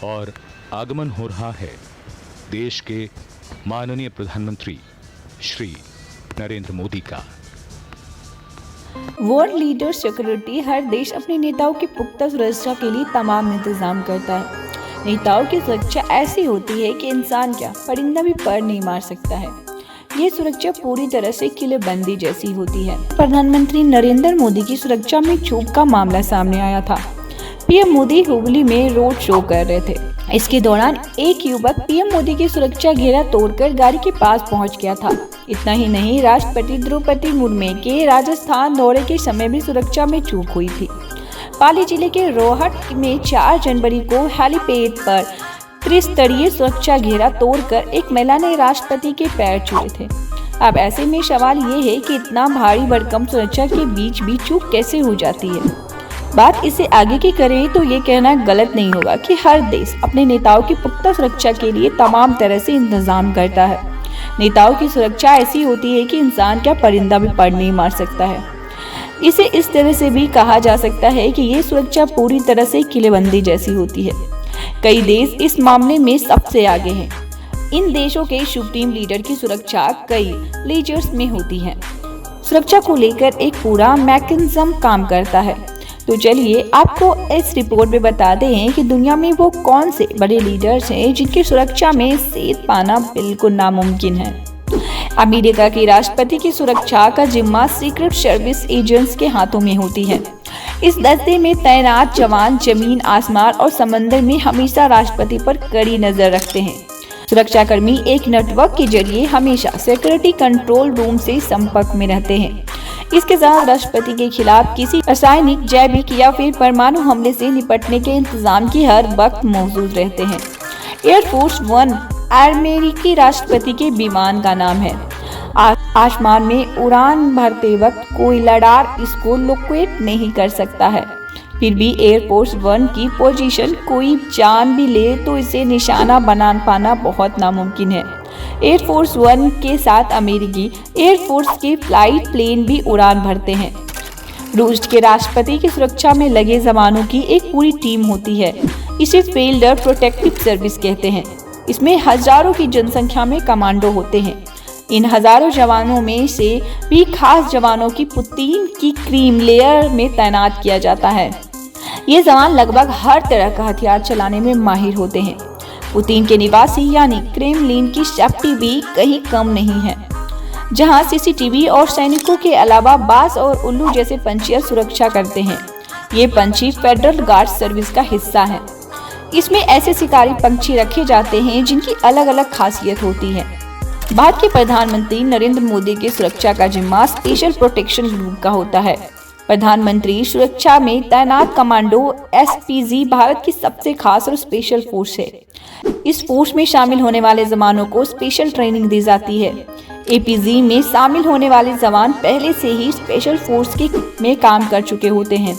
और आगमन हो रहा है देश के माननीय प्रधानमंत्री श्री नरेंद्र मोदी का। वर्ल्ड लीडर सिक्योरिटी हर देश अपने नेताओं की पुख्ता सुरक्षा के लिए तमाम इंतजाम करता है। नेताओं की सुरक्षा ऐसी होती है कि इंसान क्या परिंदा भी पर नहीं मार सकता है। ये सुरक्षा पूरी तरह से किलेबंदी जैसी होती है। प्रधानमंत्री नरेंद्र मोदी की सुरक्षा में चूक का मामला सामने आया था। पीएम मोदी हुगली में रोड शो कर रहे थे। इसके दौरान एक युवक पीएम मोदी की सुरक्षा घेरा तोड़कर गाड़ी के पास पहुंच गया था। इतना ही नहीं, राष्ट्रपति द्रौपदी मुर्मू के राजस्थान दौरे के समय भी सुरक्षा में चूक हुई थी। पाली जिले के रोहट में 4 जनवरी को हेलीपैड पर त्रिस्तरीय सुरक्षा घेरा तोड़कर एक महिला ने राष्ट्रपति के पैर छुए थे। अब ऐसे में सवाल ये है कि इतना भारी भरकम सुरक्षा के बीच भी चूक कैसे हो जाती है। बात इसे आगे की करें तो ये कहना गलत नहीं होगा कि हर देश अपने नेताओं की पुख्ता सुरक्षा के लिए तमाम तरह से इंतजाम करता है। नेताओं की सुरक्षा ऐसी होती है कि इंसान क्या परिंदा भी पर नहीं मार सकता है। इसे इस तरह से भी कहा जा सकता है कि ये सुरक्षा पूरी तरह से किलेबंदी जैसी होती है। कई देश इस मामले में सबसे आगे हैं। इन देशों के सुप्रीम लीडर की सुरक्षा कई लेयर्स में होती है। सुरक्षा को लेकर एक पूरा मैकेनिज्म काम करता है। तो चलिए आपको इस रिपोर्ट में बताते हैं कि दुनिया में वो कौन से बड़े लीडर्स हैं जिनकी सुरक्षा में सेध पाना बिल्कुल नामुमकिन है। अमेरिका के राष्ट्रपति की सुरक्षा का जिम्मा सीक्रेट सर्विस एजेंट्स के हाथों में होती है। इस दस्ते में तैनात जवान जमीन, आसमान और समंदर में हमेशा राष्ट्रपति पर कड़ी नजर रखते हैं। सुरक्षाकर्मी एक नेटवर्क के जरिए हमेशा सिक्योरिटी कंट्रोल रूम से संपर्क में रहते हैं। इसके साथ राष्ट्रपति के खिलाफ किसी रासायनिक, जैविक या फिर परमाणु हमले से निपटने के इंतजाम की हर वक्त मौजूद रहते हैं। एयरफोर्स वन अमेरिकी राष्ट्रपति के विमान का नाम है। आसमान में उड़ान भरते वक्त कोई रडार इसको लोकेट नहीं कर सकता है। फिर भी एयरफोर्स वन की पोजीशन कोई जान भी ले तो इसे निशाना बना पाना बहुत नामुमकिन है। एयरफोर्स वन के साथ अमेरिकी एयरफोर्स के फ्लाइट प्लेन भी उड़ान भरते हैं। रूस के राष्ट्रपति की सुरक्षा में लगे जवानों की एक पूरी टीम होती है। इसे फील्ड प्रोटेक्टिव सर्विस कहते हैं। इसमें हजारों की जनसंख्या में कमांडो होते हैं। इन हजारों जवानों में से भी खास जवानों की पुतीन की क्रीम लेयर में तैनात किया जाता है। ये जवान लगभग हर तरह का हथियार चलाने में माहिर होते हैं। पुतीन के निवासी यानी क्रेमलिन की सेफ्टी भी कहीं कम नहीं है, जहां सीसीटीवी और सैनिकों के अलावा बाज और उल्लू जैसे पंछियां सुरक्षा करते हैं। ये पंछी फेडरल गार्ड सर्विस का हिस्सा है। इसमें ऐसे शिकारी पंछी रखे जाते हैं जिनकी अलग अलग खासियत होती है। भारत के प्रधानमंत्री नरेंद्र मोदी की सुरक्षा का जिम्मा स्पेशल प्रोटेक्शन ग्रुप का होता है। प्रधानमंत्री सुरक्षा में तैनात कमांडो एसपीजी भारत की सबसे खास और स्पेशल फोर्स है। इस फोर्स में शामिल होने वाले जवानों को स्पेशल ट्रेनिंग दी जाती है। एपीजी में शामिल होने वाले जवान पहले से ही स्पेशल फोर्स में काम कर चुके होते हैं।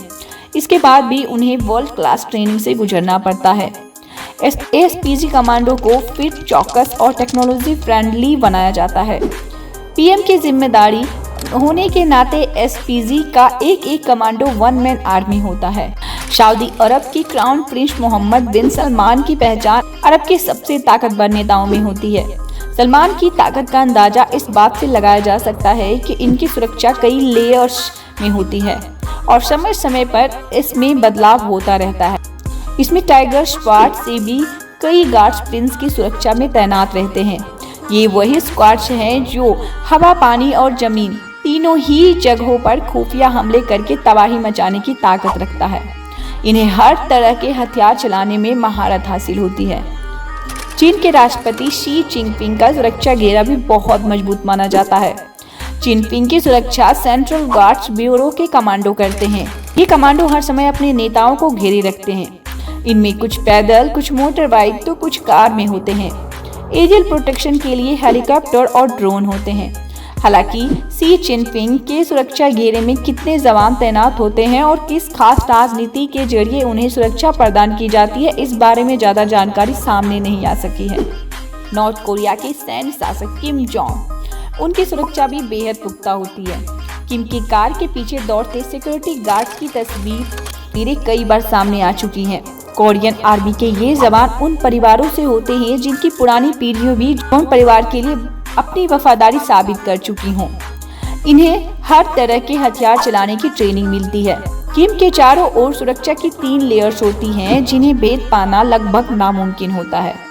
इसके बाद भी उन्हें वर्ल्ड क्लास ट्रेनिंग से गुजरना पड़ता है। एसपीजी कमांडो को फिट, चौकस और टेक्नोलॉजी फ्रेंडली बनाया जाता है। पीएम की जिम्मेदारी होने के नाते एसपीजी का एक कमांडो वन मैन आर्मी होता है। सऊदी अरब की क्राउन प्रिंस मोहम्मद बिन सलमान की पहचान अरब के सबसे ताकतवर नेताओं में होती है। सलमान की ताकत का अंदाजा इस बात से लगाया जा सकता है कि इनकी सुरक्षा कई लेयर्स में होती है और समय समय पर इसमें बदलाव होता रहता है। इसमें टाइगर स्क्वाड से भी कई गार्ड्स प्रिंस की सुरक्षा में तैनात रहते हैं। ये वही स्क्वाड्स हैं जो हवा, पानी और जमीन तीनों ही जगहों पर खुफिया हमले करके तबाही मचाने की ताकत रखता है। इन्हें हर तरह के हथियार चलाने में महारत हासिल होती है। चीन के राष्ट्रपति शी जिनपिंग का सुरक्षा घेरा भी बहुत मजबूत माना जाता है। जिनपिंग की सुरक्षा सेंट्रल गार्ड्स ब्यूरो के कमांडो करते हैं। ये कमांडो हर समय अपने नेताओं को घेरे रखते हैं। इनमें कुछ पैदल, कुछ मोटर बाइक तो कुछ कार में होते हैं। एरियल प्रोटेक्शन के लिए हेलीकॉप्टर और ड्रोन होते हैं। हालांकि शी जिनपिंग के सुरक्षा घेरे में कितने जवान तैनात होते हैं और किस खास राजनीति के जरिए उन्हें सुरक्षा प्रदान की जाती है, इस बारे में ज्यादा जानकारी सामने नहीं आ सकी है। नॉर्थ कोरिया के सैन्य शासक किम जोंग, उनकी सुरक्षा भी बेहद पुख्ता होती है। किम की कार के पीछे दौड़ते सिक्योरिटी गार्ड्स की तस्वीरें कई बार सामने आ चुकी हैं। कोरियन आर्मी के ये जवान उन परिवारों से होते हैं जिनकी पुरानी पीढ़ियों भी जॉन परिवार के लिए अपनी वफादारी साबित कर चुकी हों। इन्हें हर तरह के हथियार चलाने की ट्रेनिंग मिलती है। किम के चारों ओर सुरक्षा की 3 लेयर्स होती हैं जिन्हें भेद पाना लगभग नामुमकिन होता है।